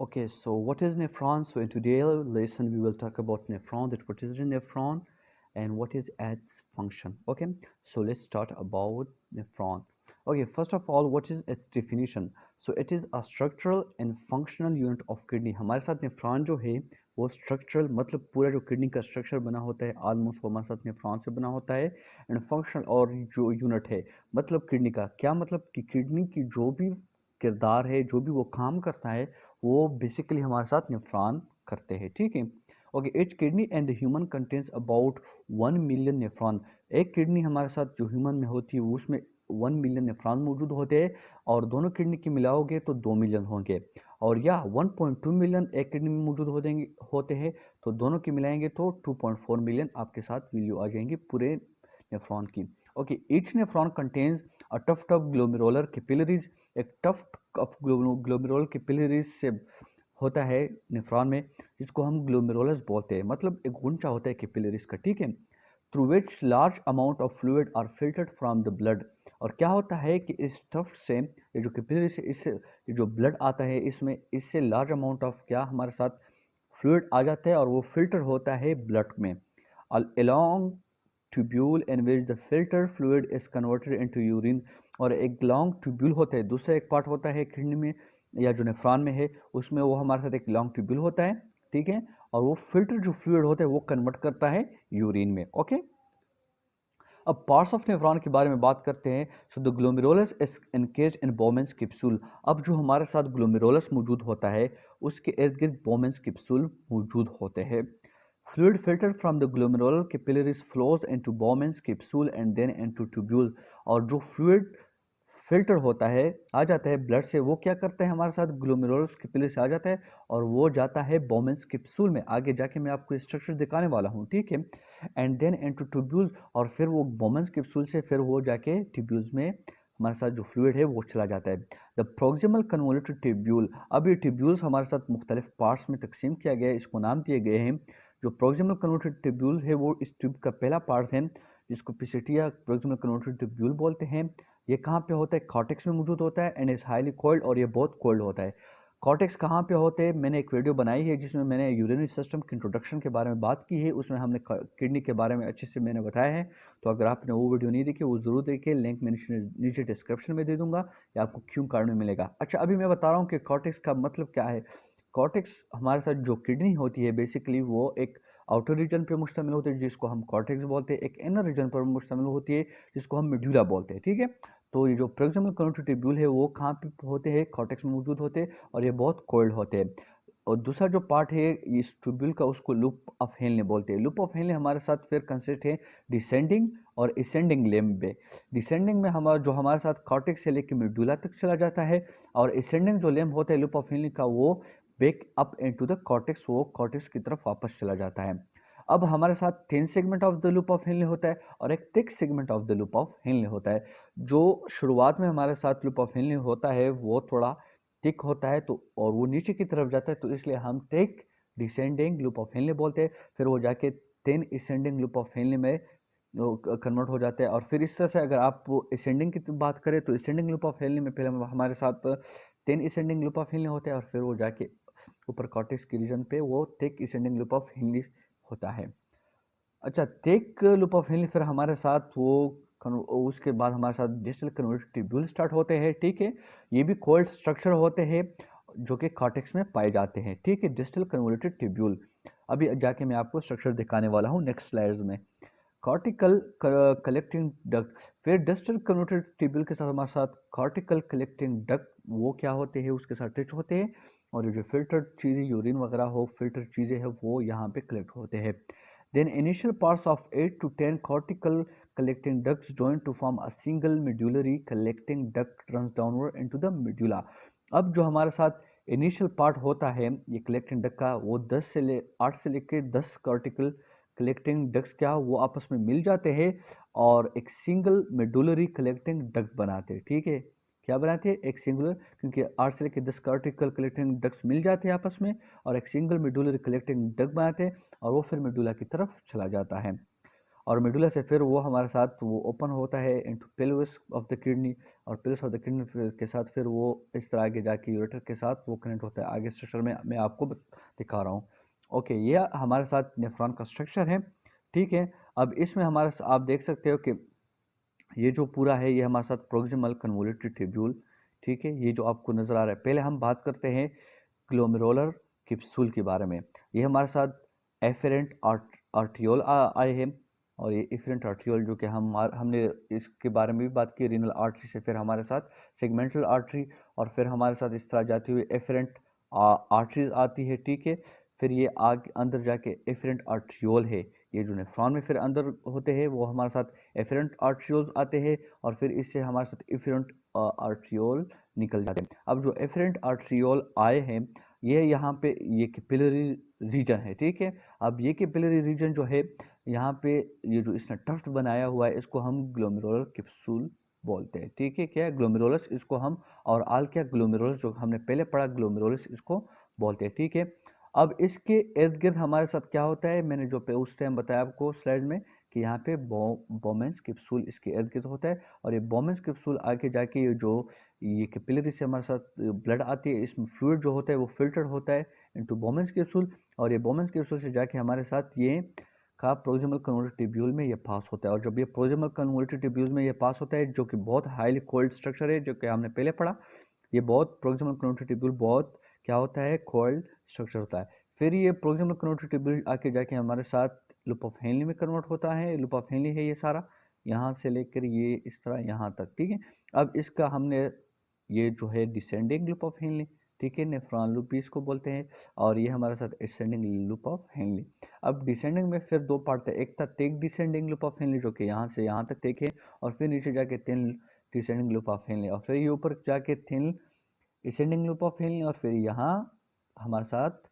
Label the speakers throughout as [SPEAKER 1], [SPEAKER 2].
[SPEAKER 1] Okay, so what is nephron? So in today's lesson, we will talk about nephron, that what is the nephron and what is its function. Okay, so let's start about nephron. Okay, first of all, what is its definition? So it is a structural and functional unit of kidney. हमारे साथ nephron जो है वो structural मतलब पूरा जो kidney का structure बना होता है almost वो हमारे साथ nephron से बना होता है and functional और जो unit है मतलब kidney का क्या मतलब कि kidney की जो भी किरदार है जो भी वो काम करता है वो बेसिकली हमारे साथ नेफ्रॉन करते हैं ठीक है okay H kidney and the human contains about 1 million nephron एक किडनी हमारे साथ जो ह्यूमन में होती है उसमें 1 मिलियन नेफ्रॉन मौजूद होते हैं और दोनों किडनी की मिलाओगे तो 2 मिलियन होंगे और या 1.2 मिलियन एक किडनी में मौजूद होते हैं तो दोनों की मिलाएंगे तो 2.4 मिलियन आपके साथ वैल्यू आ जाएंगी पूरे नेफ्रॉन की okay each nephron contains a tuft of glomerular capillaries एक टफ्ट ऑफ ग्लोमेरुलर कैपिलरीज से होता है नेफ्रॉन में जिसको हम ग्लोमेरुलस बोलते हैं मतलब एक गुंचा होता है कैपिलरीज का ठीक है through which large amount of fluid are filtered from the blood और क्या होता है कि इस टफ्ट से ये जो कैपिलरी से इससे ये जो ब्लड आता है इसमें इससे लार्ज अमाउंट ऑफ क्या हमारे साथ फ्लूइड आ जाता है और वो फिल्टर होता है ब्लड में along tubule in which the filter fluid is converted into urine और एक लॉन्ग ट्यूब्यूल होता है दूसरा एक पार्ट होता है किडनी में या जो नेफ्रॉन में है उसमें वो हमारे साथ एक लॉन्ग ट्यूब्यूल होता है ठीक है और वो फिल्टर जो फ्लूइड होता है वो कन्वर्ट करता है यूरिन में ओके अब पार्ट्स ऑफ नेफ्रॉन के बारे में बात करते हैं so the glomerulus is encaged in Bowman's capsule अब जो हमारे साथ ग्लोमेरुलस मौजूद होता है उसके इर्द गिर्द बोमेंस कैप्सूल मौजूद होते हैं Fluid filtered from the glomerular capillaries flows into Bowman's capsule and then into tubule और जो fluid फिल्टर होता है आ जाता है ब्लड से वो क्या करता है हमारे साथ ग्लोमेरुलस कैपिलरी से आ जाता है और वो जाता है बोमेंस कैप्सूल में आगे जाके मैं आपको स्ट्रक्चर दिखाने वाला हूँ ठीक है एंड देन इनटू ट्यूब्यूल्स और फिर वो बोमेंस कैप्सूल से फिर वो जाके ट्यूब्यूल्स में हमारे साथ जो फ्लूइड है वो चला जाता है द प्रोक्सिमल कन्वोल्यूटेड ट्यूब्यूल अब ये ट्यूब्यूल्स हमारे साथ मुख्तलिफ पार्ट्स में तकसीम किया गया है इसको नाम दिए गए हैं जो प्रोक्सिमल कन्वोल्यूटेड ट्यूब्यूल है वो इस ट्यूब का पहला पार्ट है जिसको पिसिटिया प्रोक्सिमल कन्वोल्यूटेड ट्यूब्यूल बोलते हैं ये कहाँ पे होता है कॉर्टेक्स में मौजूद होता है एंड इज हाईली कोल्ड और ये बहुत कोल्ड होता है कॉर्टेक्स कहाँ पे होते हैं मैंने एक वीडियो बनाई है जिसमें मैंने यूरिनरी सिस्टम के इंट्रोडक्शन के बारे में बात की है उसमें हमने किडनी के बारे में अच्छे से मैंने बताया है तो अगर आपने वो वीडियो नहीं देखी वो ज़रूर देखिए लिंक मैंने नीचे डिस्क्रिप्शन में दे दूंगा या आपको क्यों कार्ड में मिलेगा अच्छा अभी मैं बता रहा हूँ कि कॉर्टेक्स का मतलब क्या है कॉर्टेक्स हमारे साथ जो किडनी होती है बेसिकली वो एक आउटर रीजन पे मुश्तमिल होती है जिसको हम कॉर्टेक्स बोलते हैं एक इनर रीजन पर मुश्तमिल होती है जिसको हम मेडुला बोलते हैं ठीक है तो ये जो प्रोक्सिमल कन्वोल्यूटेड ट्यूब्यूल है वो कहाँ पे होते हैं कॉर्टेक्स में मौजूद होते हैं और ये बहुत कोल्ड होते हैं और दूसरा जो पार्ट है इस ट्यूब्यूल का उसको लूप ऑफ हेनले बोलते हैं लूप ऑफ हेनले हमारे साथ फिर कंसिस्ट है डिसेंडिंग और असेंडिंग लिम्ब में डिसेंडिंग में हमारा जो हमारे साथ कॉर्टेक्स से लेकर मेडुला तक चला जाता है और असेंडिंग जो लिम्ब होता है लूप ऑफ हेनले का वो back up into the cortex वो कॉर्टेक्स की तरफ वापस चला जाता है अब हमारे साथ thin segment of the loop of Henle होता है और एक thick segment of the loop of Henle होता है जो शुरुआत में हमारे साथ लूप ऑफ हेनले होता है वो थोड़ा थिक होता है तो और वो नीचे की तरफ जाता है तो इसलिए हम thick descending loop of Henle बोलते हैं फिर वो जाके thin ascending loop of Henle में कन्वर्ट हो जाता है और फिर इस तरह से अगर आप असेंडिंग की बात करें तो असेंडिंग लूप ऑफ हेनले में पहले हमारे साथ thin ascending loop of Henle होता है और फिर वो जाके ऊपर कॉर्टेक्स के रीजन पे वो thick ascending loop of Henle होता है अच्छा थिक लूप ऑफ हेनले फिर हमारे साथ वो उसके बाद हमारे साथ डिस्टल कन्वोल्यूटेड ट्यूब्यूल स्टार्ट होते हैं ठीक है ये भी कोल्ड स्ट्रक्चर होते हैं जो कि कॉर्टेक्स में पाए जाते हैं ठीक है डिस्टल कन्वोल्यूटेड ट्यूब्यूल अभी जाके मैं आपको स्ट्रक्चर दिखाने वाला हूँ नेक्स्ट स्लाइड्स में कॉर्टिकल कलेक्टिंग डक्ट फिर डिस्टल कन्वोल्यूटेड ट्यूब्यूल के साथ हमारे साथ कॉर्टिकल कलेक्टिंग डक्ट वो क्या होते हैं उसके साथ टच होते हैं और जो फिल्टर्ड चीज़ें यूरिन वगैरह हो फिल्टर चीज़ें हैं वो यहाँ पे कलेक्ट होते हैं then initial parts of 8 to 10 cortical collecting ducts join to form a single medullary collecting duct runs downward into the medulla अब जो हमारे साथ इनिशियल पार्ट होता है ये कलेक्टिंग डक्ट का वो 8 से लेकर 10 कॉर्टिकल कलेक्टिंग डक्ट्स क्या वो आपस में मिल जाते हैं और एक सिंगल मेडुलरी कलेक्टिंग डक्ट बनाते हैं ठीक है क्या बनाते हैं एक सिंगुलर क्योंकि 8 से लेकर 10 कॉर्टिकल कलेक्टिंग डक्ट्स मिल जाते हैं आपस में और एक सिंगल मेडुलरी कलेक्टिंग डक्ट बनाते हैं और वो फिर मेडुला की तरफ चला जाता है और मेडुला से फिर वो हमारे साथ वो ओपन होता है into pelvis of the kidney, और पेल्विस ऑफ द किडनी के साथ फिर वो इस तरह आगे जाके यूरेटर के साथ वो कनेक्ट होता है। आगे स्ट्रक्चर में मैं आपको दिखा रहा हूँ। ओके, ये हमारे साथ नेफ्रॉन का स्ट्रक्चर है, ठीक है। अब इसमें हमारे आप देख सकते हो कि ये जो पूरा है ये हमारे साथ प्रोक्सिमल कन्वोल्यूटरी ट्यूब्यूल, ठीक है, ये जो आपको नजर आ रहा है। पहले हम बात करते हैं ग्लोमेरुलर कैप्सूल के बारे में। ये हमारे साथ एफेरेंट आर्टियोल आए हैं, और ये एफेरेंट आर्टियोल जो कि हमने इसके बारे में भी बात की, रीनल आर्टरी से फिर हमारे साथ सेगमेंटल आर्टरी, और फिर हमारे साथ इस तरह जाती हुई एफेरेंट आर्टरीज आती है, ठीक है। फिर ये आगे अंदर जाके एफेरेंट आर्ट्रियोल है, ये जो नेफ्रॉन में फिर अंदर होते हैं वो हमारे साथ एफेरेंट आर्ट्रियोल्स आते हैं, और फिर इससे हमारे साथ एफेरेंट आर्ट्रियोल निकल जाते हैं। अब जो एफेरेंट आर्ट्रियोल आए हैं ये यहाँ पे ये कैपिलरी रीजन है, ठीक है। अब ये कैपिलरी रीजन जो है यहाँ पे ये जो इसने टफ्ट बनाया हुआ है इसको हम ग्लोमेरुलर कैप्सूल बोलते हैं, ठीक है। क्या है ग्लोमेरुलस, इसको हम, और आल क्या ग्लोमेरुलस जो हमने पहले पढ़ा ग्लोमेरुलस इसको बोलते हैं, ठीक है। अब इसके इर्द गिर्द हमारे साथ क्या होता है, मैंने जो पे उस टाइम बताया आपको स्लाइड में कि यहाँ पे बोमेंस कैप्सूल इसके इर्द गिर्द होता है, और ये बोमेंस कैप्सूल आगे जाके ये कैपिलरी से हमारे साथ ब्लड आती है, इसमें फ्लूइड जो होता है वो फिल्टर होता है इनटू बोमेंस कैप्सूल, और ये बोमेंस कैप्सूल से जाके हमारे साथ ये का प्रोक्सिमल कन्वोल्यूटरी ट्यूब्यूल में ये पास होता है। और जब ये प्रोक्सिमल कन्वोल्यूटरी ट्यूब्यूल में ये पास होता है, जो कि बहुत हाईली कोल्ड स्ट्रक्चर है, जो कि हमने पहले पढ़ा, ये बहुत प्रोक्सिमल कन्वोल्यूटरी ट्यूब्यूल बहुत क्या होता है, कोल्ड स्ट्रक्चर होता है। फिर ये प्रोक्सिमल कन्वोल्यूटरी ट्यूब्यूल आके जाके हमारे साथ लूप ऑफ हेनली में कन्वर्ट होता है। लूप ऑफ हेनली है ये सारा, यहाँ से लेकर ये इस तरह यहाँ तक, ठीक है। अब इसका हमने ये जो है डिसेंडिंग लूप ऑफ हेनली, ठीक है, नेफ्रॉन लूप भी इसको बोलते हैं, और ये हमारे साथ असेंडिंग लूप ऑफ हेनली। अब डिसेंडिंग में फिर दो पार्ट है, एक था thick descending loop of Henley जो कि यहाँ से यहाँ तक थिक है, और फिर नीचे जाके thin descending loop of Henley, और फिर ये ऊपर जाके thin ascending loop of Henley, और फिर यहाँ हमारे साथ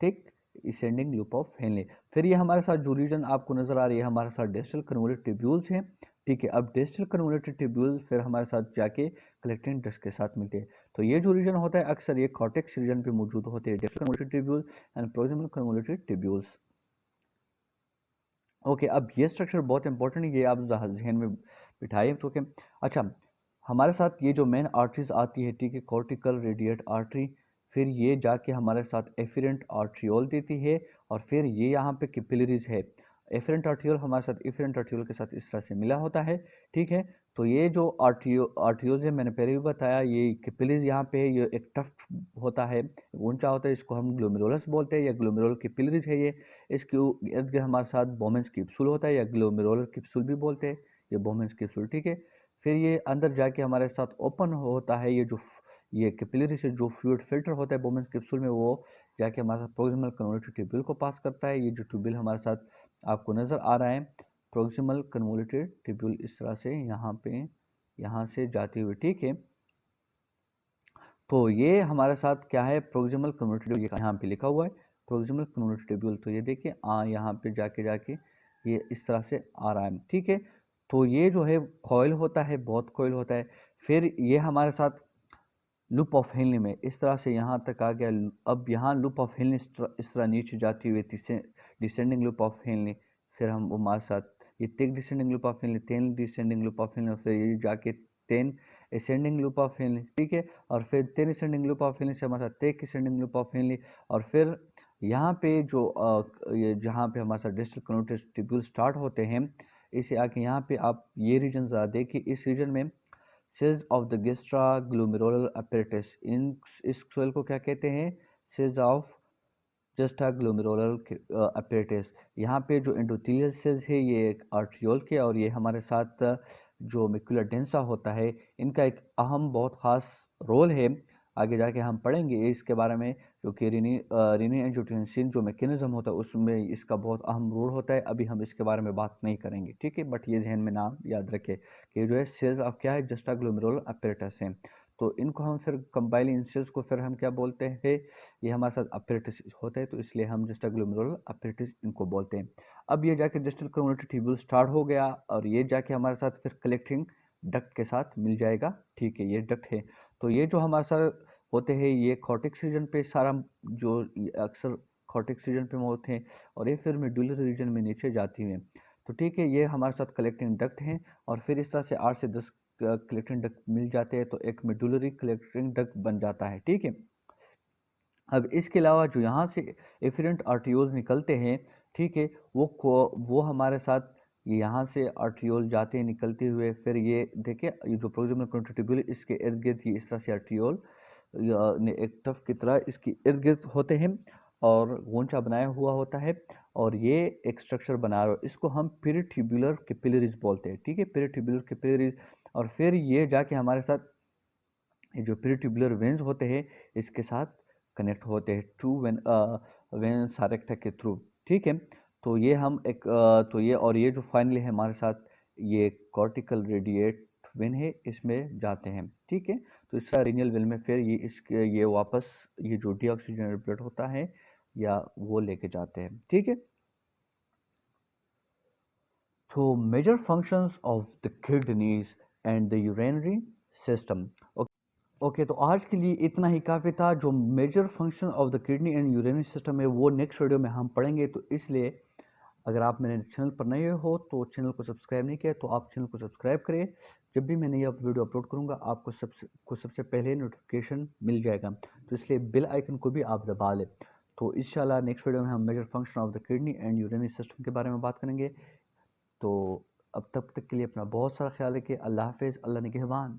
[SPEAKER 1] thick ascending loop of Henley. फिर ये हमारे साथ जो रीजन आपको नजर आ रही है हमारे साथ डिस्टल कन्वोल्यूटरी ट्यूब्यूल्स हैं, ठीक है। अब डिस्टल कन्वोल्यूटरी ट्यूब्यूल फिर हमारे साथ जाके कलेक्टिंग डिस्क के साथ मिलते हैं। तो ये जो रीजन होता है अक्सर ये कॉर्टेक्स रीजन पे मौजूद होते हैं, distal convoluted tubule and proximal convoluted tubules. Okay, अब ये स्ट्रक्चर बहुत इंपॉर्टेंट है, ये आप जहन में बिठाइए, तो अच्छा हमारे साथ ये जो मेन आर्टरीज आती है, ठीक है, कॉर्टिकल रेडिएट आर्टरी, फिर ये जाके हमारे साथ एफिरेंट आर्ट्रियोल देती है, और फिर ये यहाँ पे कैपिलरीज है। एफिरेंट आर्ट्रियोल हमारे साथ एफिरेंट आर्ट्रियोल के साथ इस तरह से मिला होता है, ठीक है। तो ये जो आर्ट्रियोल्स है मैंने पहले भी बताया, ये कैपिलरीज यहाँ पे है, ये एक टफ होता है, ऊंचा होता है, इसको हम ग्लोमेरुलस बोलते हैं, या ग्लोमेरुलर कैपिलरीज है ये। इसके इर्द गिर्द हमारे साथ बोमेंस कैप्सूल होता है, या ग्लोमेरुलर कैप्सूल भी बोलते हैं, ये बोमेंस कैप्सूल, ठीक है। फिर ये अंदर जाके हमारे साथ ओपन होता है, ये कैपिलरी से जो फ्लूइड फिल्टर होता है बोमेंस कैप्सूल में, वो जाके हमारे साथ प्रोक्सिमल कन्वोल्यूटरी ट्यूब्यूल को पास करता है। ये जो ट्यूब्यूल हमारे साथ आपको नज़र आ रहा है, प्रोक्सिमल कन्वोल्यूटरी ट्यूब्यूल इस तरह से यहाँ पे यहाँ से जाती हुई, ठीक है। तो ये हमारे साथ क्या है, प्रोक्सिमल कन्वोल्यूटरी ट्यूब्यूल, यहाँ पे लिखा हुआ है प्रोक्सिमल कन्वोल्यूटरी ट्यूब्यूल। तो ये देखिए यहाँ पे जाके जाके ये इस तरह से आ रहा है, ठीक है। तो ये जो है कॉइल होता है, बहुत कॉइल होता है। फिर ये हमारे साथ लूप ऑफ हेनली में इस तरह से यहाँ तक आ गया। अब यहाँ लूप ऑफ हेनली इस तरह नीचे जाती हुई डिसेंडिंग लूप ऑफ हेनली, फिर हम हमारे साथ ये thick descending loop of Henley, ten descending loop of Henley, फिर ये जाके ten ascending loop of Henley, ठीक है। और फिर ten ascending loop of Henley से हमारे साथ thick ascending loop of Henley, और फिर यहाँ पे जो ये जहाँ पे हमारे साथ डिस्टल कन्वोल्यूटरी ट्यूब्यूल स्टार्ट होते हैं, इसे आके यहाँ पे आप ये रीजन ज़रा देखिए, इस रीजन में cells of the juxtaglomerular apparatus, इस सेल को क्या कहते हैं, cells of juxtaglomerular apparatus. यहाँ पे जो एंडोथेलियल सेल्स है ये एक आर्ट्रियोल के, और ये हमारे साथ जो मैक्युला डेंसा होता है इनका एक अहम बहुत ख़ास रोल है। आगे जाके हम पढ़ेंगे इसके बारे में, जो कि रीनिन एंजियोटेंसिन जो मैकेनिज्म होता है उसमें इसका बहुत अहम रोल होता है। अभी हम इसके बारे में बात नहीं करेंगे, ठीक है, बट ये जहन में नाम याद रखें कि जो है सेल्स ऑफ क्या है, जस्टा ग्लोमेरुलर अपैरेटस हैं। तो इनको हम फिर कंबाइल इन सेल्स को फिर हम क्या बोलते हैं, ये हमारे साथ अपैरेटस होता है, तो इसलिए हम जस्टा ग्लोमेरुलर अपैरेटस इनको बोलते हैं। अब ये जाके डिस्टल कन्वोल्यूटरी ट्यूब्यूल स्टार्ट हो गया, और ये जाके हमारे साथ फिर कलेक्टिंग डक्ट के साथ मिल जाएगा, ठीक है, ये डक्ट है। तो ये जो हमारे साथ होते हैं ये कॉर्टेक्स रीजन पे सारा, जो अक्सर कॉर्टेक्स रीजन पे होते हैं, और ये फिर मेडुलर रीजन में नीचे जाती हैं। तो ठीक है, ये हमारे साथ कलेक्टिंग डक्ट हैं और फिर इस तरह से 8 से 10 कलेक्टिंग डक्ट मिल जाते हैं तो एक मेडुलरी कलेक्टिंग डक्ट बन जाता है। ठीक है, अब इसके अलावा जो यहाँ से एफिरेंट आर्टियोल्स निकलते हैं, ठीक है, वो हमारे साथ यहाँ से आर्टियोल जाते हैं निकलते हुए, फिर ये देखिए ये जो प्रोक्सिमल कंट्रोट्यूबुलर इसके इर्द गिर्द ये इस तरह से आर्टियोल ने एक टफ की तरह इसके इर्द गिर्द होते हैं और गोंचा बनाया हुआ होता है और ये एक स्ट्रक्चर बना रहा है, इसको हम पेरिट्यूबुलर कैपिलरीज बोलते हैं। ठीक है, पेरिट्यूबुलर कैपिलरीज, और फिर ये जाके हमारे साथ ये जो पेरिट्यूबुलर वेन्स होते हैं इसके साथ कनेक्ट होते हैं टू वेन सारेक्टा के थ्रू। ठीक है, तो ये हम एक तो ये और ये जो फाइनली है हमारे साथ ये कॉर्टिकल रेडिएट वेन है, इसमें जाते हैं। ठीक है, तो इस रीनियल वेन में फिर ये वापस ये जो डीऑक्सीजनेटेड ब्लड होता है या वो लेके जाते हैं। ठीक है, तो major functions of the kidneys and the urinary system. Okay, तो आज के लिए इतना ही काफ़ी था। जो major function of the kidney and urinary system है वो नेक्स्ट वीडियो में हम पढ़ेंगे, तो इसलिए अगर आप मेरे चैनल पर नए हो तो चैनल को सब्सक्राइब नहीं किया तो आप चैनल को सब्सक्राइब करिए। जब भी मैं नई वीडियो अपलोड करूंगा आपको सबसे पहले नोटिफिकेशन मिल जाएगा, तो इसलिए बेल आइकन को भी आप दबा लें। तो इंशाल्लाह नेक्स्ट वीडियो में हम major function of the kidney and urinary system के बारे में बात करेंगे। तो अब तब तक के लिए अपना बहुत सारा ख्याल रखिए। अल्लाह हाफिज़, अल्लाह निगहबान।